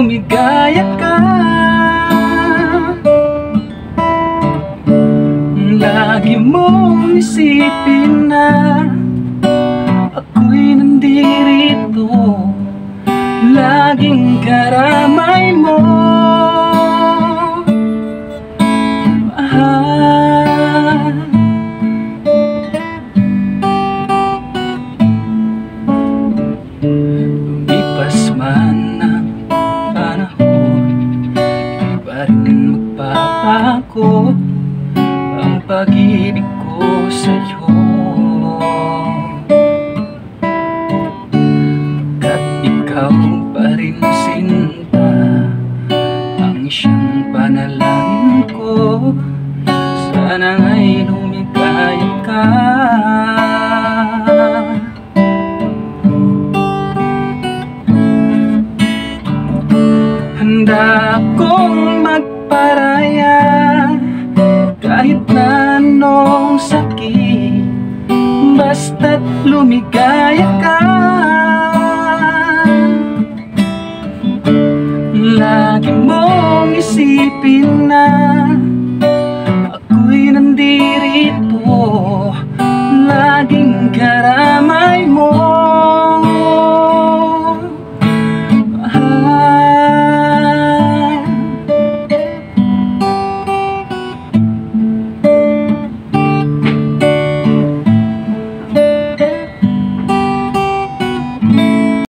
lumigaya ka. Lagi mong isipin na ako'y nandirito, laging karamay mo, mahal. Lumipas man ang panahon, di pa rin magbabago ang pag-ibig ko sa'yo. Kat ikaw pa rin sinta ang siyang panalangin ko. Sana nga'y lumigaya ka. Handa akong magparaya kahit na anong sakit, basta't lumigaya ka. Lagi mong isipin na